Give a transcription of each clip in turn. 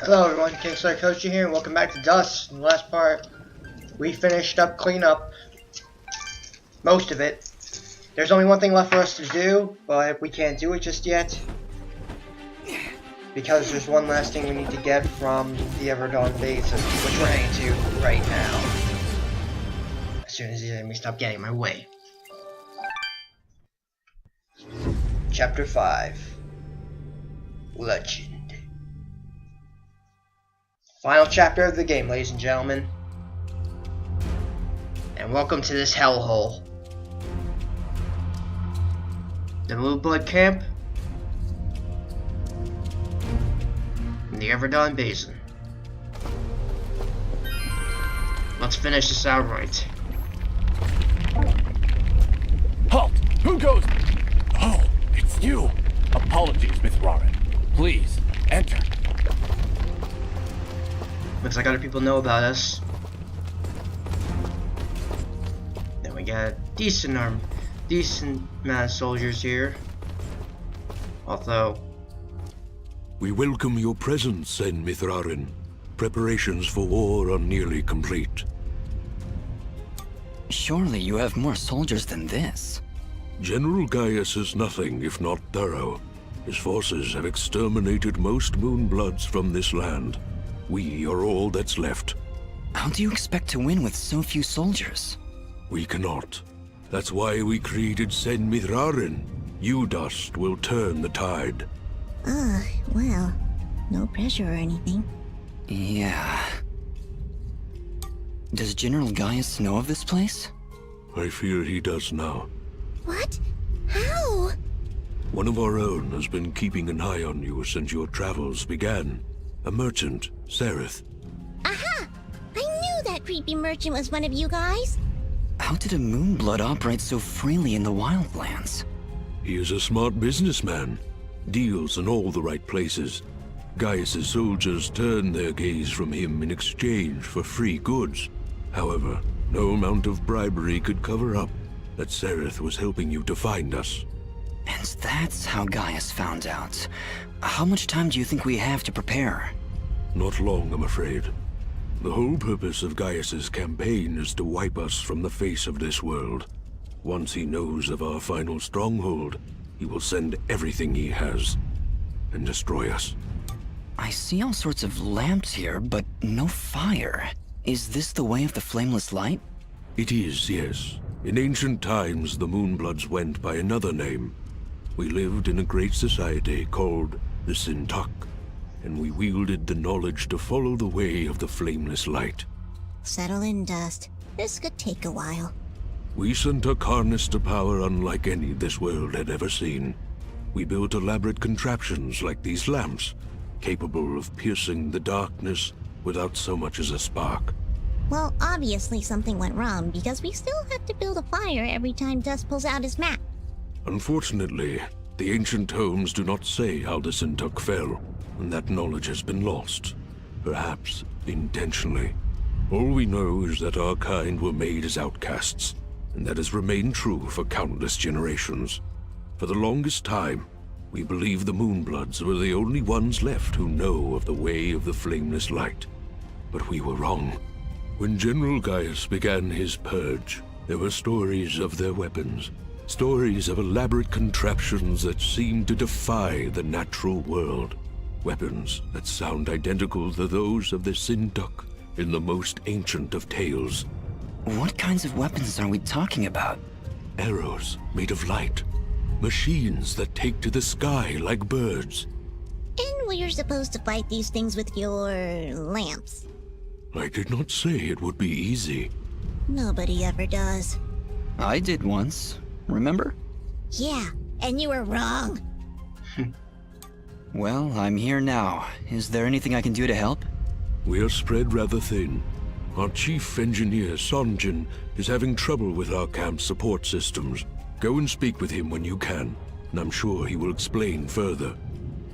Hello everyone, KingslayerKoshy here, and welcome back to Dust. In the last part, we finished up cleanup most of it. There's only one thing left for us to do, but we can't do it just yet. Because there's one last thing we need to get from the Everdawn Basin, which we're heading to right now. As soon as the enemy stop getting in my way. Chapter 5. Legend. Final chapter of the game, ladies and gentlemen. And welcome to this hellhole. The MoonBlood camp. In the Everdawn Basin. Let's finish this out right. Halt! Who goes? Oh, it's you. Apologies, Mithrarin. Please, enter. Looks like other people know about us. Then we got a decent amount of soldiers here. Although, we welcome your presence, Sen Mithrarin. Preparations for war are nearly complete. Surely you have more soldiers than this. General Gaius is nothing if not thorough. His forces have exterminated most MoonBloods from this land. We are all that's left. How do you expect to win with so few soldiers? We cannot. That's why we created Sen Mithrarin. You, Dust, will turn the tide. Well, no pressure or anything. Yeah. Does General Gaius know of this place? I fear he does now. What? How? One of our own has been keeping an eye on you since your travels began. A merchant, Sereth. Aha! I knew that creepy merchant was one of you guys. How did a MoonBlood operate so freely in the wildlands? He is a smart businessman. Deals in all the right places. Gaius' soldiers turn their gaze from him in exchange for free goods. However, no amount of bribery could cover up that Sereth was helping you to find us. And that's how Gaius found out. How much time do you think we have to prepare? Not long, I'm afraid. The whole purpose of Gaius' campaign is to wipe us from the face of this world. Once he knows of our final stronghold, he will send everything he has and destroy us. I see all sorts of lamps here, but no fire. Is this the way of the flameless light? It is, yes. In ancient times, the MoonBloods went by another name. We lived in a great society called the Sintuck, and we wielded the knowledge to follow the way of the flameless light. Settle in, Dust. This could take a while. We Sintuck harnessed a power unlike any this world had ever seen. We built elaborate contraptions like these lamps, capable of piercing the darkness without so much as a spark. Well, obviously something went wrong because we still have to build a fire every time Dust pulls out his map. Unfortunately, the ancient tomes do not say how the Sintuck fell, and that knowledge has been lost. Perhaps intentionally. All we know is that our kind were made as outcasts, and that has remained true for countless generations. For the longest time, we believed the MoonBloods were the only ones left who know of the way of the flameless light. But we were wrong. When General Gaius began his purge, there were stories of their weapons. Stories of elaborate contraptions that seemed to defy the natural world. Weapons that sound identical to those of the Sintuck in the most ancient of tales. What kinds of weapons are we talking about? Arrows made of light. Machines that take to the sky like birds. And we're supposed to fight these things with your lamps. I did not say it would be easy. Nobody ever does. I did once, remember? Yeah, and you were wrong. Well, I'm here now. Is there anything I can do to help? We are spread rather thin. Our chief engineer, Sonjin, is having trouble with our camp's support systems. Go and speak with him when you can, and I'm sure he will explain further.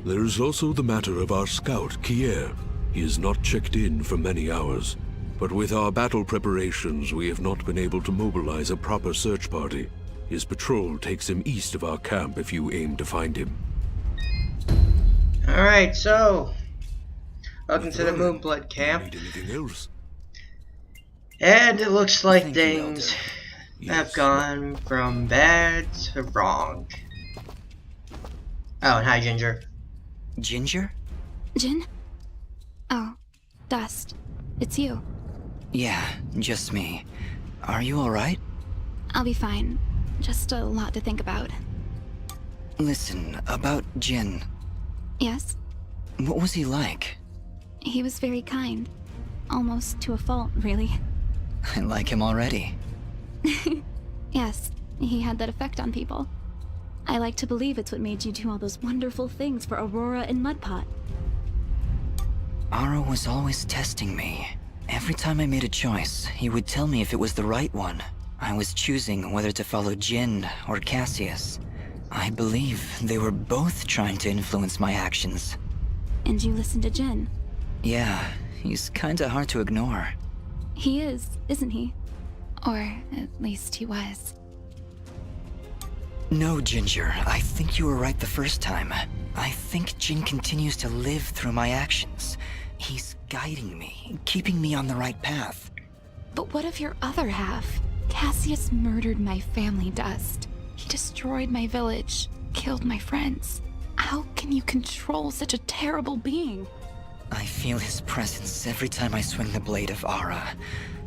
There is also the matter of our scout, Kier. He has not checked in for many hours, but with our battle preparations, we have not been able to mobilize a proper search party. His patrol takes him east of our camp if you aim to find him. Alright, so Welcome to the Mithrarin, MoonBlood camp. Need anything else? And it looks like Thank you, things Elder. have Yes. gone from bad to wrong. Oh, and hi, Ginger. Ginger? Jin? Oh, Dust. It's you. Yeah, just me. Are you alright? I'll be fine. Just a lot to think about. Listen, about Jin. Yes? What was he like? He was very kind. Almost to a fault, really. I like him already. Yes, he had that effect on people. I like to believe it's what made you do all those wonderful things for Aurora and Mudpot. Aro was always testing me. Every time I made a choice, he would tell me if it was the right one. I was choosing whether to follow Jin or Cassius. I believe they were both trying to influence my actions. And you listened to Jin. Yeah, he's kinda hard to ignore. He is, isn't he? Or at least he was. No, Ginger, I think you were right the first time. I think Jin continues to live through my actions. He's guiding me, keeping me on the right path. But what of your other half? Cassius murdered my family, Dust. He destroyed my village, killed my friends. How can you control such a terrible being? I feel his presence every time I swing the blade of Ara.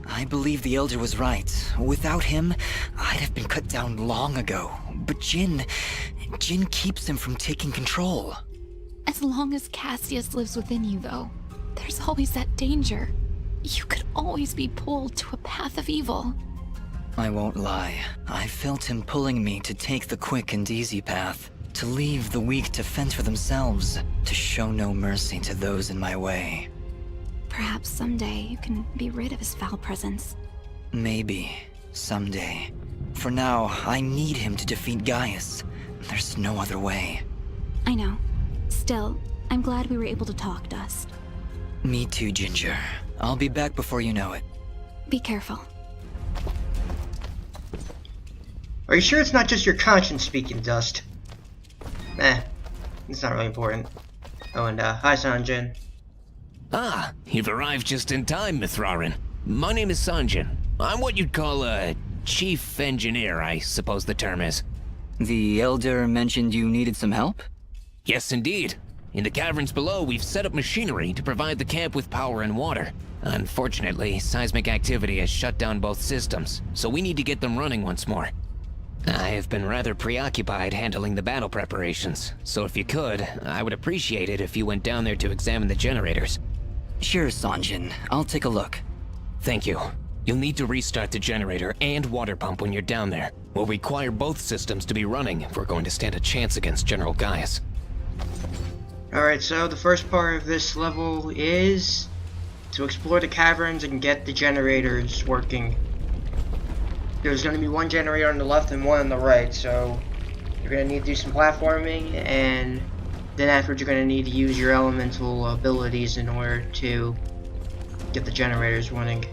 I believe the Elder was right. Without him, I'd have been cut down long ago. But Jin keeps him from taking control. As long as Cassius lives within you, though, there's always that danger. You could always be pulled to a path of evil. I won't lie. I felt him pulling me to take the quick and easy path. To leave the weak to fend for themselves. To show no mercy to those in my way. Perhaps someday you can be rid of his foul presence. Maybe. Someday. For now, I need him to defeat Gaius. There's no other way. I know. Still, I'm glad we were able to talk, Dust. Me too, Ginger. I'll be back before you know it. Be careful. Are you sure it's not just your conscience speaking, Dust? It's not really important. Oh, and hi, Sanjin. Ah, you've arrived just in time, Mithrarin. My name is Sanjin. I'm what you'd call a chief engineer, I suppose the term is. The Elder mentioned you needed some help? Yes, indeed. In the caverns below, we've set up machinery to provide the camp with power and water. Unfortunately, seismic activity has shut down both systems, so we need to get them running once more. I have been rather preoccupied handling the battle preparations, so if you could, I would appreciate it if you went down there to examine the generators. Sure, Sanjin. I'll take a look. Thank you. You'll need to restart the generator and water pump when you're down there. We'll require both systems to be running if we're going to stand a chance against General Gaius. Alright, so the first part of this level is to explore the caverns and get the generators working. There's going to be one generator on the left and one on the right, so you're going to need to do some platforming, and then afterwards you're going to need to use your elemental abilities in order to get the generators running.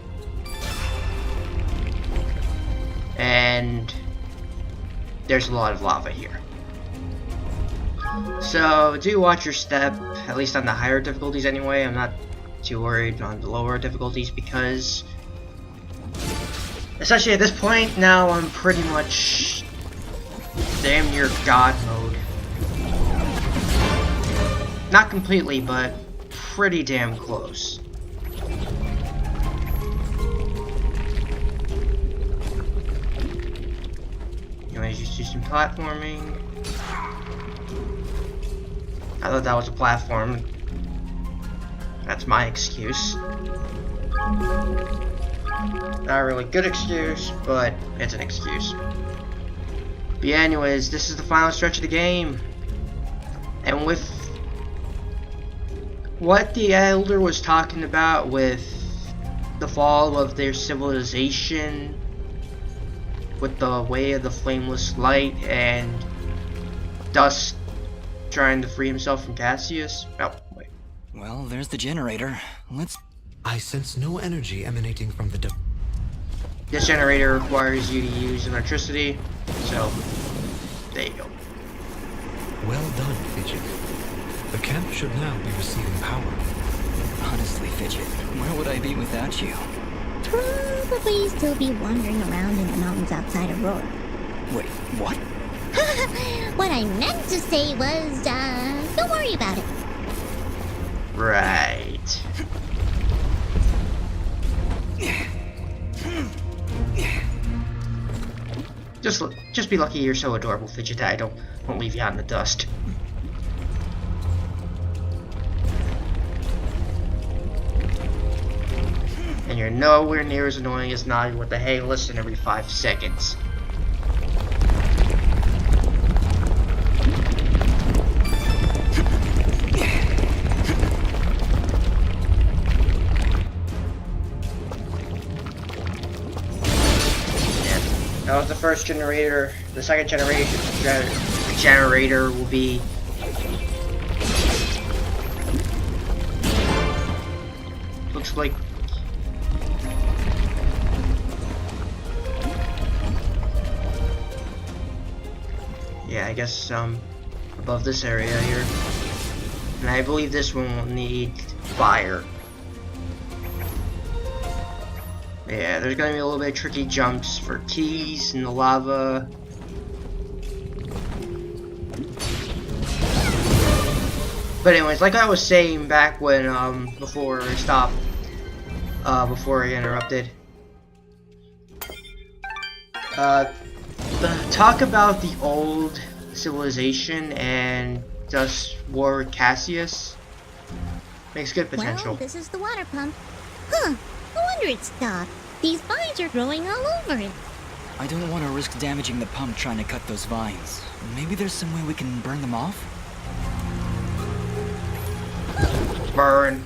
And there's a lot of lava here. So do watch your step, at least on the higher difficulties anyway. I'm not too worried on the lower difficulties because, especially at this point now, I'm pretty much damn near God mode. Not completely, but pretty damn close. Anyways, just do some platforming. I thought that was a platform. That's my excuse. Not a really good excuse, but it's an excuse. But yeah, anyways, this is the final stretch of the game. And with what the Elder was talking about with the fall of their civilization, with the way of the flameless light, and Dust trying to free himself from Cassius. Oh, wait. Well, there's the generator. Let's... I sense no energy emanating from the This generator requires you to use electricity, so there you go. Well done, Fidget. The camp should now be receiving power. Fidget. Where would I be without you? Probably still be wandering around in the mountains outside Aurora. Wait, what? What I meant to say was, don't worry about it. Right. Just be lucky you're so adorable, Fidget, that I won't leave you out in the dust. And you're nowhere near as annoying as nodding with the hey listen every 5 seconds. That was the first generator. The second generator will be looks like I guess above this area here. And I believe this one will need fire. Yeah, there's gonna be a little bit of tricky jumps for keys in the lava. But anyways, like I was saying back when before I stopped, before I interrupted, talk about the old civilization and just war with Cassius makes good potential. Well, this is the water pump. Huh, no wonder it stopped. These vines are growing all over it. I don't want to risk damaging the pump trying to cut those vines. Maybe there's some way we can burn them off? Burn.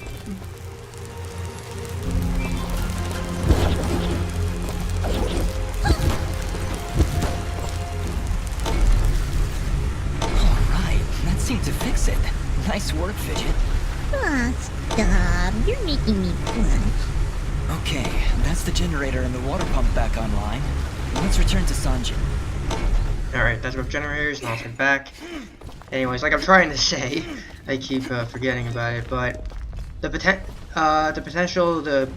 Alright, that seemed to fix it. Nice work, Fidget. Ah, stop. You're making me blush. Okay, that's the generator and the water pump back online. Let's return to Sanjin. Alright, that's both generators, and I'll get back. Anyways, like I'm trying to say, I keep forgetting about it, but the potential to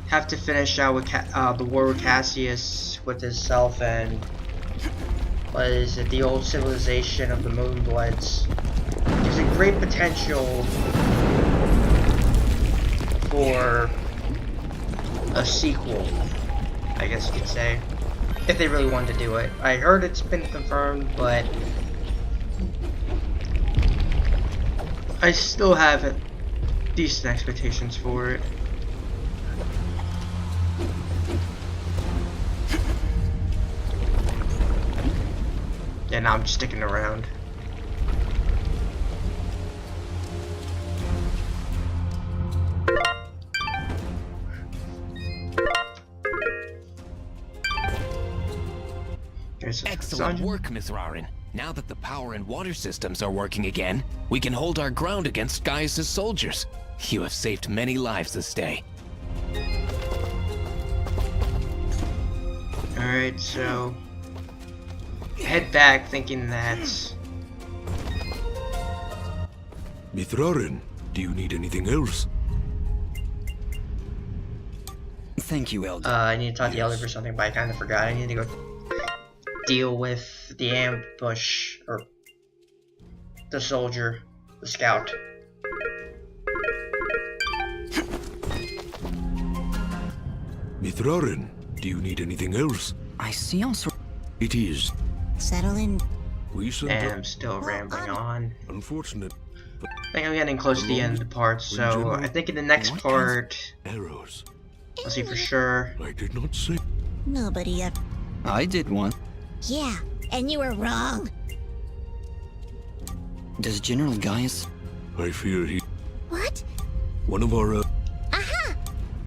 have to finish out with the war with Cassius with himself and what is it, the old civilization of the MoonBloods, is a great potential for a sequel, I guess you could say, if they really wanted to do it. I heard it's been confirmed, but I still have decent expectations for it. Yeah, now I'm just sticking around. Excellent work, Miss Rarin. Now that the power and water systems are working again, we can hold our ground against Gaius' soldiers. You have saved many lives this day. Alright, so head back thinking that Mithrarin, do you need anything else? Thank you, Elder. I need to talk to the Elder for something, but I kind of forgot. I need to go deal with the ambush, or the soldier, the scout. Mithrarin, do you need anything else? I see also. It is. Settle in. We sent And up. I'm still rambling on. Unfortunate. I think I'm getting close to the end of the part, so I think in the next What part, Arrows. I'll see for sure. I did not say. Nobody ever. I did one. Yeah, and you were wrong. Does General Gaius... I fear he. What? One of our. Aha!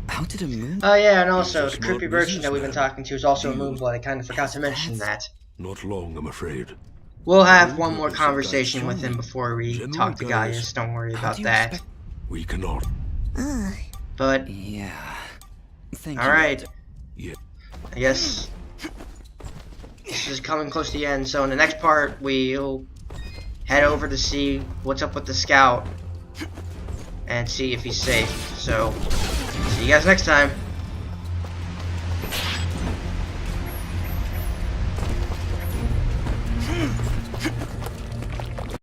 How did a moon... Oh yeah, and also He's a the smart creepy version that we've been businessman. talking to is also a He MoonBlood. I kind of forgot to mention that. Not long, I'm afraid. We'll have one more conversation with him before we General talk to Gaius. Gaius. Don't worry How about do you that. expect- We cannot. Ugh. But Yeah. Thank you, alright, Elder. Yet. I guess this is coming close to the end. So in the next part, we'll head over to see what's up with the scout, and see if he's safe. So, see you guys next time.